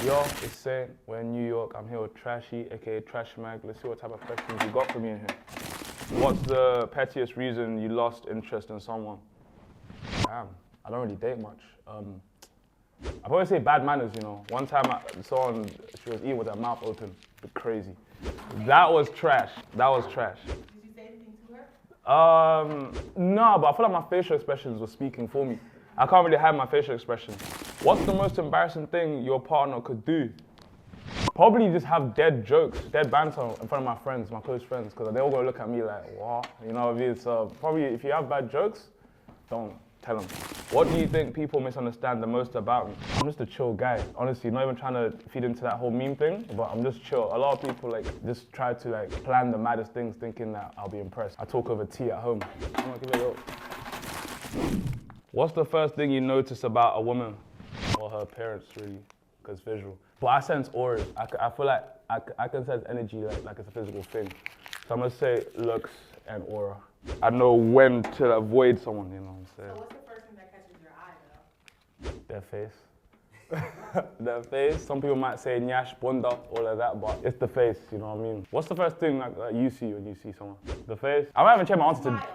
Yo, it's Saint. We're in New York. I'm here with TRSHY, aka Trash Mag. Let's see what type of questions you got for me in here. What's the pettiest reason you lost interest in someone? Damn, I don't really date much. I probably say bad manners, you know. One time someone, she was eating with her mouth open. Crazy. That was trash. That was trash. Did you say anything to her? No, but I feel like my facial expressions were speaking for me. I can't really hide my facial expressions. What's the most embarrassing thing your partner could do? Probably just have dead jokes, dead banter in front of my friends, my close friends, because they're all gonna look at me like, what? You know what I mean? So probably if you have bad jokes, don't tell them. What do you think people misunderstand the most about me? I'm just a chill guy, honestly, not even trying to feed into that whole meme thing, but I'm just chill. A lot of people just try to plan the maddest things thinking that I'll be impressed. I talk over tea at home. I'm gonna give it a go. What's the first thing you notice about a woman? Or her appearance, really, because visual. But I sense auras. I feel like I can sense energy like it's a physical thing. So I'm gonna say looks and aura. I know when to avoid someone, you know what I'm saying? So what's the first thing that catches your eye, though? Their face. Their face. Some people might say nyash, bunda, all of that, but it's the face, you know what I mean? What's the first thing that you see when you see someone? The face? I might even change my answer to...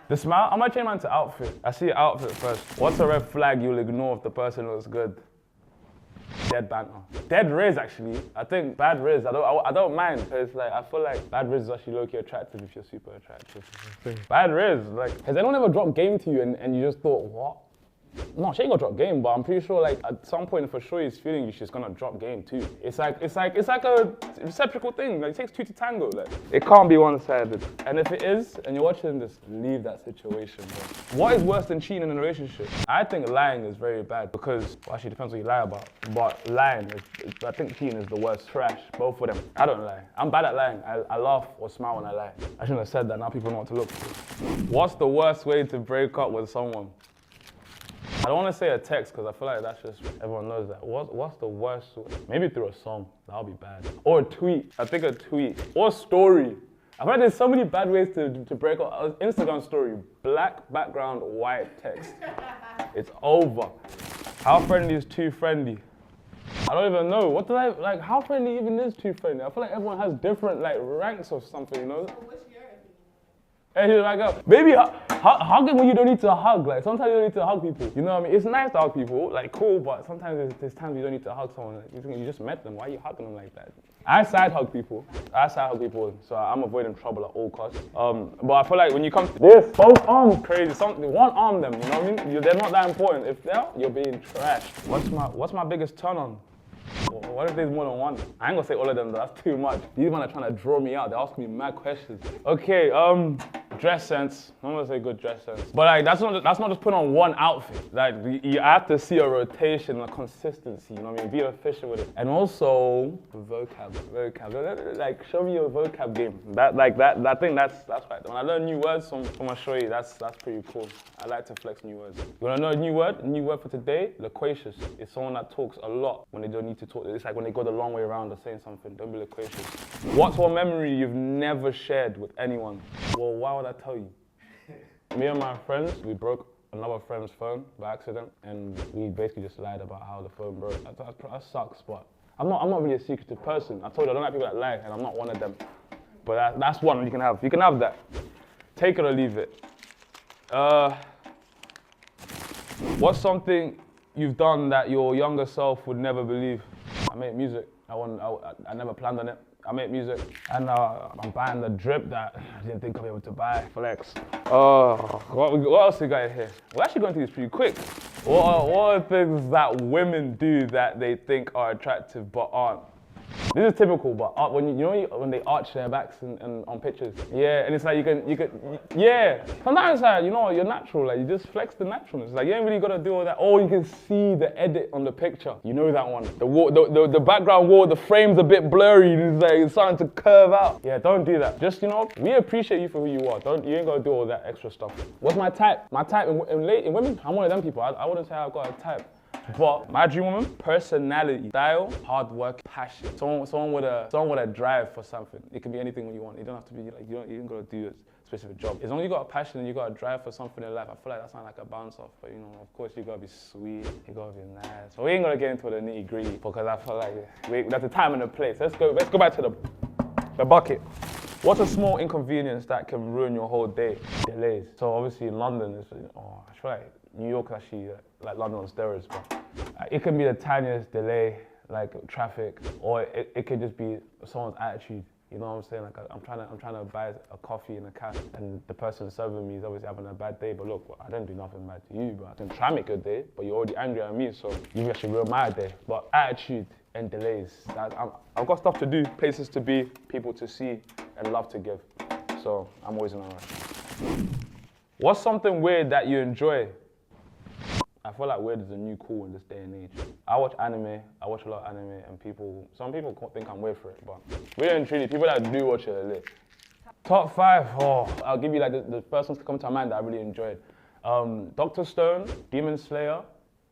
The smile? I might change mine to outfit. I see outfit first. What's a red flag you'll ignore if the person looks good? Dead banter. Dead riz, actually. I think bad riz, I don't mind. It's like, I feel like bad riz is actually low-key attractive if you're super attractive. Bad riz, has anyone ever dropped game to you and you just thought, what? No, she ain't gonna drop game, but I'm pretty sure at some point for sure he's feeling you, she's gonna drop game too. It's like a reciprocal thing. It takes two to tango. It can't be one-sided. And if it is, and you're watching this, leave that situation. Bro. What is worse than cheating in a relationship? I think lying is very bad because, well, actually it depends what you lie about. But lying, I think cheating is the worst. Trash, both of them. I don't lie. I'm bad at lying. I laugh or smile when I lie. I shouldn't have said that. Now people know what to look for. What's the worst way to break up with someone? I don't want to say a text because I feel like that's just, everyone knows that. What's the worst way? Maybe through a song, that'll be bad. Or a tweet, I think a tweet. Or a story. I feel like there's so many bad ways to break up. Instagram story, black background, white text. It's over. How friendly is too friendly? I don't even know. What did how friendly even is too friendly? I feel like everyone has different ranks or something, you know? So what's your opinion? Hey, he's like, baby, hugging when you don't need to hug. Sometimes you don't need to hug people. You know what I mean? It's nice to hug people, cool, but sometimes there's times you don't need to hug someone. You just met them. Why are you hugging them like that? I side hug people, so I'm avoiding trouble at all costs. But I feel like when you come to this, both arms crazy. One arm them, you know what I mean? They're not that important. If they're, you're being trashed. What's my biggest turn on? What if there's more than one? I ain't gonna say all of them, though. That's too much. These men are trying to draw me out. They're asking me mad questions. Okay, dress sense. I'm gonna say good dress sense. But that's not just put on one outfit. You have to see a rotation, a consistency. You know what I mean? Be efficient with it. And also vocab. Show me your vocab game. I think that's right. When I learn new words from my showy, that's pretty cool. I like to flex new words. You wanna know a new word? A new word for today? Loquacious. It's someone that talks a lot when they don't need to talk. It's like when they go the long way around or saying something. Don't be loquacious. What's one memory you've never shared with anyone? Well, why would I tell you? Me and my friends, we broke another friend's phone by accident, and we basically just lied about how the phone broke. That sucks, but I'm not really a secretive person. I told you I don't like people that lie, and I'm not one of them. But that's one you can have. You can have that. Take it or leave it. What's something you've done that your younger self would never believe? I make music. I never planned on it. I make music, and I'm buying the drip that I didn't think I'd be able to buy. Flex. What else we got here? We're actually going through this pretty quick. What are things that women do that they think are attractive but aren't? This is typical, but when they arch their backs and on pictures, yeah, and it's like you can, yeah. Sometimes you're natural, you just flex the naturalness. You ain't really gotta do all that. Oh, you can see the edit on the picture. You know that one. The background wall, the frame's a bit blurry. It's starting to curve out. Yeah, don't do that. Just we appreciate you for who you are. You ain't gotta do all that extra stuff. What's my type? My type in women, I'm one of them people. I wouldn't say I've got a type. But my dream woman, personality, style, hard work, passion. Someone with a drive for something. It can be anything when you want. You don't have to be you ain't gotta do this specific job. As long as you got a passion and you got a drive for something in life, I feel like that's not like a bounce off. But you know, of course, you gotta be sweet, you gotta be nice. But we ain't gonna get into the nitty gritty because I feel like that's the time and the place. Let's go back to the bucket. What's a small inconvenience that can ruin your whole day? Delays. So obviously in London, I feel like New York is actually like London on steroids, but it can be the tiniest delay, like traffic, or it could just be someone's attitude. You know what I'm saying? Like I'm trying to buy a coffee in a cafe, and the person serving me is obviously having a bad day. But look, I didn't do nothing bad to you, but I didn't try to make your day. But you're already angry at me, so you actually ruined my day. But attitude and delays. I've got stuff to do, places to be, people to see, and love to give. So I'm always in a rush. What's something weird that you enjoy? I feel like weird is a new cool in this day and age. I watch anime, I watch a lot of anime, and some people think I'm weird for it, but really and truly, people that do watch it are lit. Top 5, I'll give you like the first ones to come to my mind that I really enjoyed. Dr. Stone, Demon Slayer.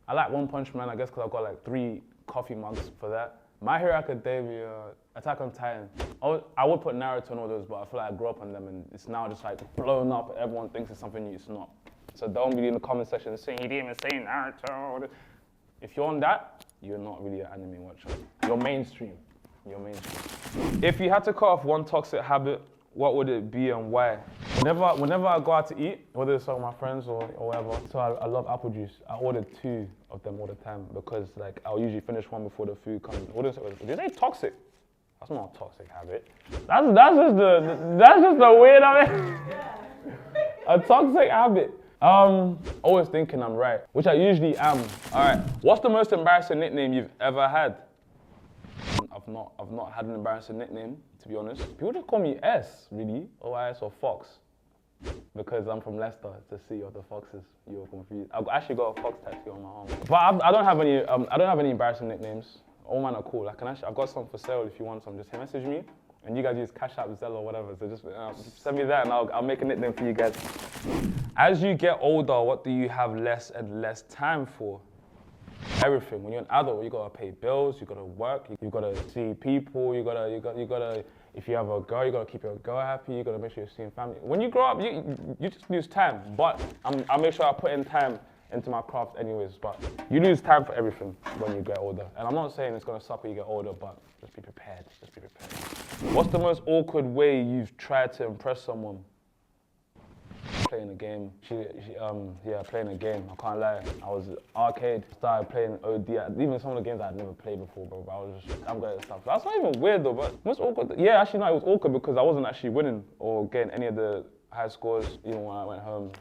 I like One Punch Man, I guess because I've got like 3 coffee mugs for that. My Hero Academia, Attack on Titan. I would put Naruto and all those, but I feel like I grew up on them and it's now just like blown up. Everyone thinks it's something new, it's not. So don't be in the comment section saying you didn't even say Naruto. If you're on that, you're not really an anime watcher. You're mainstream. If you had to cut off one toxic habit, what would it be and why? Whenever I go out to eat, whether it's with my friends or whatever, so I love apple juice. I order 2 of them all the time because like I'll usually finish one before the food comes. Did they say toxic? That's not a toxic habit. That's just the weird of it. A toxic habit. Always thinking I'm right, which I usually am. All right, what's the most embarrassing nickname you've ever had? I've not had an embarrassing nickname, to be honest. People just call me S, really, or IS or Fox, because I'm from Leicester, the city of the foxes. You're confused. I've actually got a fox tattoo on my arm. But I don't have any embarrassing nicknames. All mine are cool. I've got some for sale if you want some. Just message me. And you guys use Cash App, Zelle, or whatever, so just send me that and I'll make a nickname for you guys. As you get older, what do you have less and less time for? Everything. When you're an adult, you gotta pay bills, you gotta work, you gotta see people, you gotta, if you have a girl, you gotta keep your girl happy, you gotta make sure you're seeing family. When you grow up, you just lose time, but I'll make sure I put in time into my craft anyways, but you lose time for everything when you get older. And I'm not saying it's gonna suck when you get older, but just be prepared, What's the most awkward way you've tried to impress someone? Playing a game. Playing a game, I can't lie. I was arcade, started playing OD, even some of the games I'd never played before, bro, but I'm good at stuff. That's not even weird though, but most awkward, yeah, actually no, it was awkward because I wasn't actually winning or getting any of the high scores, even when I went home.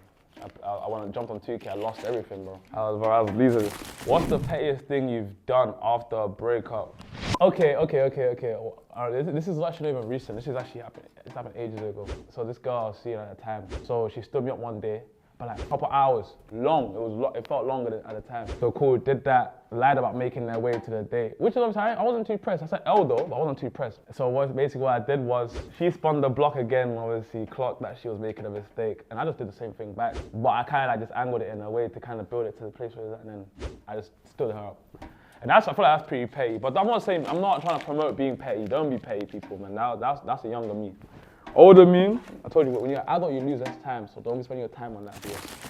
I jumped on 2K, I lost everything, bro. I was losing. What's the pettiest thing you've done after a breakup? Okay. This is actually not even recent. This happened ages ago. So this girl I was seeing at the time, so she stood me up one day, but like a couple hours, long. It felt longer at the time. So cool, did that, lied about making their way to the date, which is I wasn't too pressed. I said L though, but I wasn't too pressed. So basically what I did was, she spun the block again, obviously clocked that she was making a mistake, and I just did the same thing back. But I kind of like just angled it in a way to kind of build it to the place where it's at, and then I just stood her up. And I feel like that's pretty petty, but I'm not trying to promote being petty. Don't be petty, people, man. That's a younger me. Older me, I told you, when you're adult, you lose less time, so don't be spending your time on that.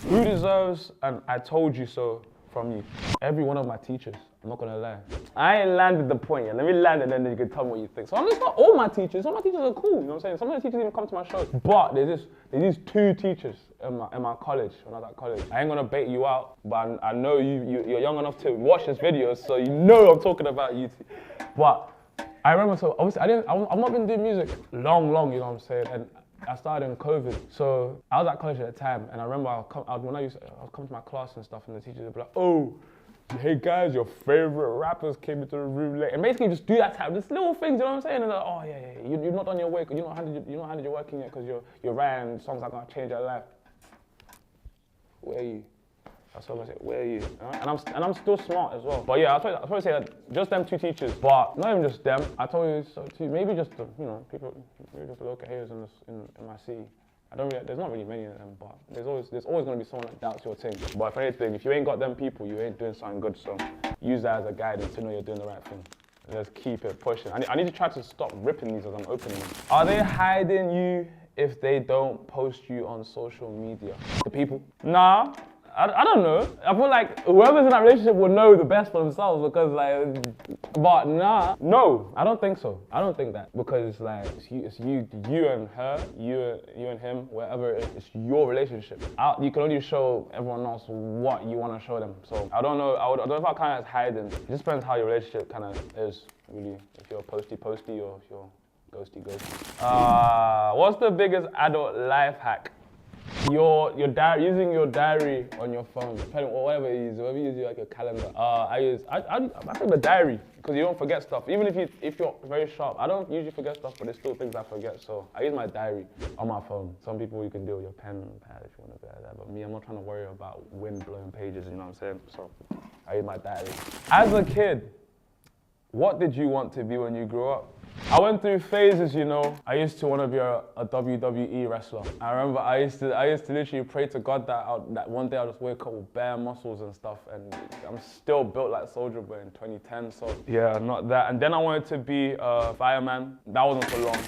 Who deserves an I told you so from you? Every one of my teachers, I'm not gonna lie. I ain't landed the point yet. Let me land and then you can tell me what you think. So it's not all my teachers. Some of my teachers are cool, you know what I'm saying? Some of the teachers even come to my shows. But there's these 2 teachers in my college, when I was at college. I ain't gonna bait you out, but I know you're young enough to watch this video, so you know I'm talking about you. But I remember, so obviously I've not been doing music long, you know what I'm saying? And I started in COVID. So I was at college at the time, and I remember I'd come to my class and stuff, and the teachers would be like, oh, hey guys, your favorite rappers came into the room late. And basically just do that type, just little things, you know what I'm saying? And like, oh yeah, you're not done your work, you're not handed your work in yet because you're writing songs that are gonna change your life. Where are you? That's what I'm gonna say, where are you? And I'm still smart as well. But yeah, I'll probably say that just them 2 teachers, but not even just them. I told you so too. Maybe just the, people, maybe just the local haters in my city. There's not really many of them, but there's always gonna be someone that doubts your thing. But if anything, if you ain't got them people, you ain't doing something good. So use that as a guidance to know you're doing the right thing. Let's keep it pushing. I need to try to stop ripping these as I'm opening them. Are they hiding you if they don't post you on social media? The people? Nah. I don't know. I feel like whoever's in that relationship will know the best for themselves because like, but nah. No, I don't think so. I don't think that because it's like, it's you and her, you and him, whatever, it's your relationship. You can only show everyone else what you want to show them. So I don't know, I don't know if I kind of hiding. It just depends how your relationship kind of is, really. If you're posty or if you're ghosty. What's the biggest adult life hack? Using your diary on your phone, or whatever you use, whatever you use like a calendar. I think the diary because you don't forget stuff. Even if you're very sharp, I don't usually forget stuff, but there's still things I forget. So I use my diary on my phone. Some people you can do with your pen and pad if you want to do that, but me, I'm not trying to worry about wind blowing pages. You know what I'm saying? So I use my diary. As a kid, what did you want to be when you grew up? I went through phases, you know. I used to want to be a WWE wrestler. I remember I used to literally pray to God that one day I'll just wake up with bare muscles and stuff, and I'm still built like Soulja Boy in 2010, so yeah, not that. And then I wanted to be a fireman. That wasn't for long.